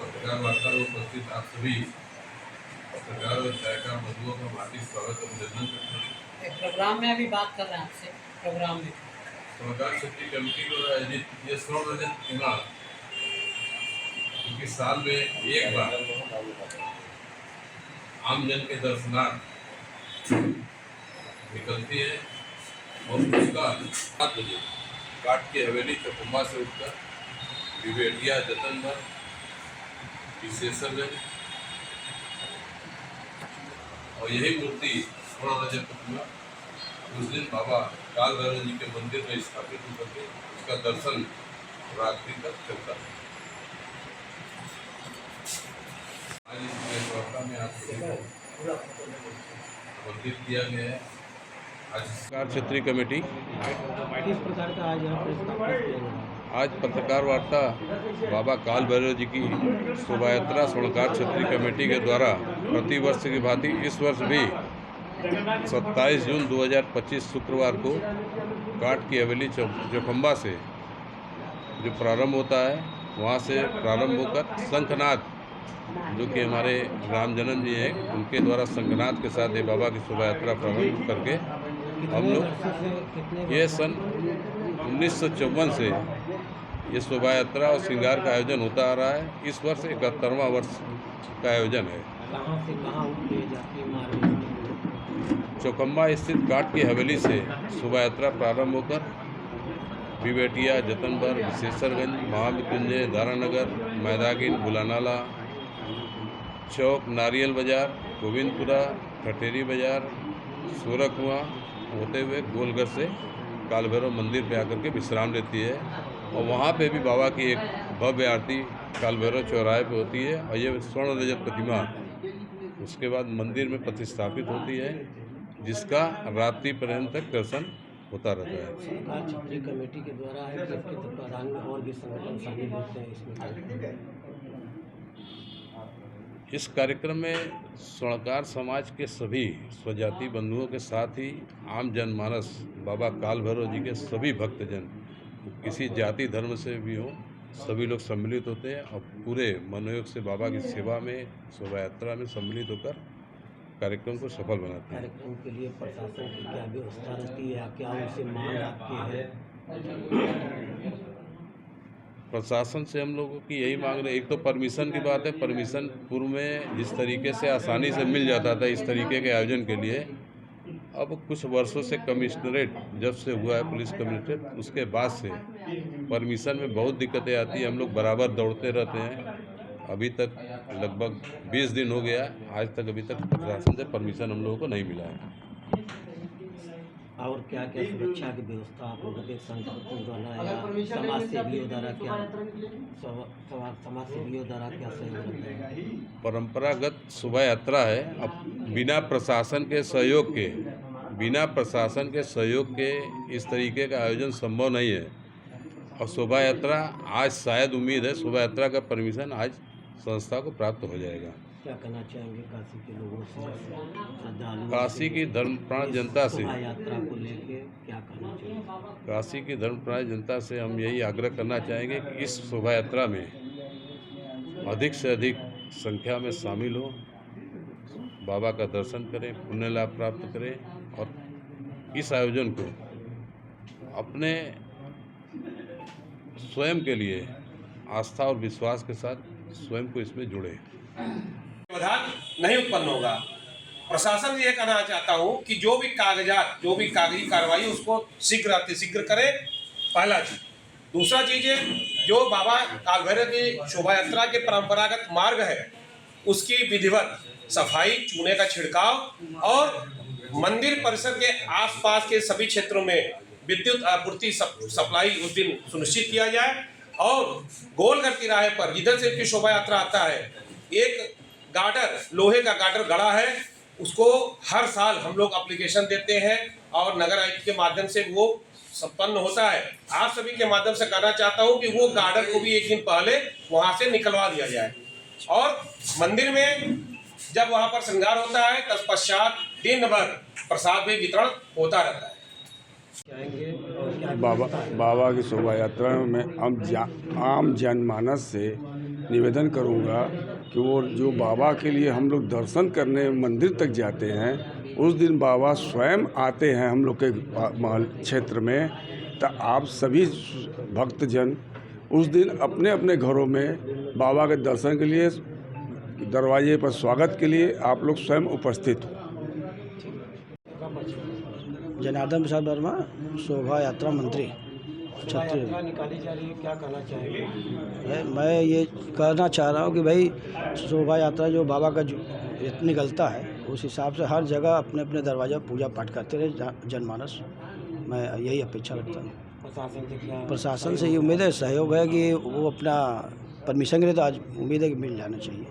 पत्रकार वार्ता में उपस्थित आप सभी पत्रकार और चायकार बंधुओं का हार्दिक स्वागत और अभिनंदन करता हूँ। प्रोग्राम में अभी बात कर रहे हैं आपसे। प्रोग्राम में श्रमकार क्षेत्रीय कमेटी द्वारा आयोजित ये स्वर्ण रजत प्रतिमा, क्योंकि साल में एक बार आम जन के दर्शनार्थ निकलती है और उसका 7 बजे काट की हवेली चकुम्बा से उठकर विवेटिया जतनभर विशेषरगंज और यही मूर्ति स्वर्ण रजत प्रतिमा उस दिन बाबा काल भैरव जी के मंदिर में स्थापित होकर के उसका दर्शन रात्रि तक चलता है। आज इस प्रेस वार्ता में आप सभी को आमंत्रित किया गया है। आज सरकार क्षेत्रीय कमेटी किस प्रकार का आज यहाँ पर स्थापित किया गया? आज पत्रकार वार्ता बाबा काल भैरव जी की शोभा यात्रा स्वर्णकार क्षेत्रीय कमेटी के द्वारा प्रतिवर्ष की भांति इस वर्ष भी 27 जून 2025 शुक्रवार को काट की हवेली चौखंबा से जो प्रारंभ होता है, वहाँ से प्रारंभ होकर शंखनाद, जो कि हमारे राम जन्म जी हैं, उनके द्वारा शंखनाद के साथ ये बाबा की शोभा यात्रा प्रारंभ करके हम लोग ये सन 1954 से ये शोभा यात्रा और श्रृंगार का आयोजन होता आ रहा है। इस वर्ष 71वां वर्ष का आयोजन है। कहाँ से कहाँ उठे जाती मार्ग? चौखंबा स्थित काट की हवेली से शोभा यात्रा प्रारंभ होकर विवेटिया जतनभर विशेषरगंज महामृत्युंजय दारानगर मैदागिन बुलानाला चौक नारियल बाजार गोविंदपुरा ठठेरी बाजार सूरकुआं होते हुए गोलघर से काल भैरव मंदिर पे आकर के विश्राम लेती है और वहाँ पे भी बाबा की एक भव्य आरती काल भैरव चौराहे पे होती है और ये स्वर्ण रजत प्रतिमा उसके बाद मंदिर में प्रतिष्ठापित होती है, जिसका रात्रि पर्यंत तक दर्शन होता रहता है। सरकार क्षेत्रीय कमेटी के द्वारा है कि इसके प्रधान में और भी संगठन शामिल होते हैं इसमें? इस कार्यक्रम में स्वर्णकार समाज के सभी स्वजाति बंधुओं के साथ ही आम जनमानस बाबा काल भैरव जी के सभी भक्तजन, किसी जाति धर्म से भी हो, सभी लोग सम्मिलित होते हैं और पूरे मनोयोग से बाबा की सेवा में शोभा यात्रा में सम्मिलित होकर कार्यक्रम को सफल बनाते हैं। कार्यक्रम के लिए प्रशासन की क्या व्यवस्था रहती है, क्या उनसे मांग आपकी है? प्रशासन से हम लोगों की यही मांग रहे, एक तो परमिशन की बात है। परमिशन पूर्व में जिस तरीके से आसानी से मिल जाता था इस तरीके के आयोजन के लिए, अब कुछ वर्षों से कमिश्नरेट जब से हुआ है पुलिस कमिश्नरेट, उसके बाद से परमिशन में बहुत दिक्कतें आती हैं। हम लोग बराबर दौड़ते रहते हैं। अभी तक लगभग 20 दिन हो गया, आज तक अभी तक प्रशासन से परमिशन हम लोगों को नहीं मिला है। और क्या क्या सुरक्षा की व्यवस्था आप लोगों के संगठन द्वारा या समाज सेवियों द्वारा क्या सहयोग रहता है? परंपरागत शोभा यात्रा है। अब बिना प्रशासन के सहयोग के इस तरीके का आयोजन संभव नहीं है। और शोभा यात्रा आज शायद उम्मीद है शोभा यात्रा का परमिशन आज संस्था को प्राप्त हो जाएगा। क्या कहना चाहेंगे काशी के लोगों से, श्रद्धालुओं से? काशी की धर्मप्राण जनता से शोभा यात्रा को लेके क्या कहना चाहिए? काशी की धर्मप्राण जनता से हम यही आग्रह करना चाहेंगे कि इस शोभा यात्रा में अधिक से अधिक संख्या में शामिल हो, बाबा का दर्शन करें, पुण्य लाभ प्राप्त करें और इस आयोजन को अपने स्वयं के लिए आस्था और विश्वास के साथ स्वयं को इसमें जुड़े। व्यवधान नहीं उत्पन्न होगा। प्रशासन से ये कहना चाहता हूँ कि जो भी कागजी कार्रवाई उसको शीघ्र अतिशीघ्र करे, पहला चीज। दूसरा चीज है, जो बाबा काल भैरव की शोभा यात्रा के परंपरागत मार्ग है उसकी विधिवत सफाई, चूने का छिड़काव और मंदिर परिसर के आसपास के सभी क्षेत्रों में विद्युत आपूर्ति सप्लाई उस दिन सुनिश्चित किया जाए। और गोलघर तिराहे पर जिधर से की शोभा यात्रा आता है, एक गार्डर, लोहे का गार्डर गड़ा है, उसको हर साल हम लोग एप्लीकेशन देते हैं और नगर आयुक्त के माध्यम से वो संपन्न होता है। आप सभी के माध्यम से कहना चाहता हूं कि वो गार्डर को भी एक दिन पहले वहां से निकलवा दिया जाए और मंदिर में जब वहां पर श्रृंगार होता है तत्पश्चात दिन भर प्रसाद भी वितरण होता रहता है। बाबा की शोभा यात्रा में आम जनमानस से निवेदन करूंगा कि वो जो बाबा के लिए हम लोग दर्शन करने मंदिर तक जाते हैं, उस दिन बाबा स्वयं आते हैं हम लोग के महल क्षेत्र में। तो आप सभी भक्तजन उस दिन अपने अपने घरों में बाबा के दर्शन के लिए दरवाजे पर स्वागत के लिए आप लोग स्वयं उपस्थित हो। जनार्दन प्रसाद वर्मा, शोभा यात्रा मंत्री छत्तीसगढ़ यात्रा निकाली जा रही है, क्या कहना चाहेंगे? मैं ये कहना चाह रहा हूँ कि भाई शोभा यात्रा जो बाबा का जो निकलता है, उस हिसाब से हर जगह अपने अपने दरवाजा पूजा पाठ करते रहे जनमानस। मैं यही अपेक्षा रखता हूँ। प्रशासन से क्या? प्रशासन से ये उम्मीद है, सहयोग है कि वो अपना परमिशन करे, तो आज उम्मीद है कि मिल जाना चाहिए।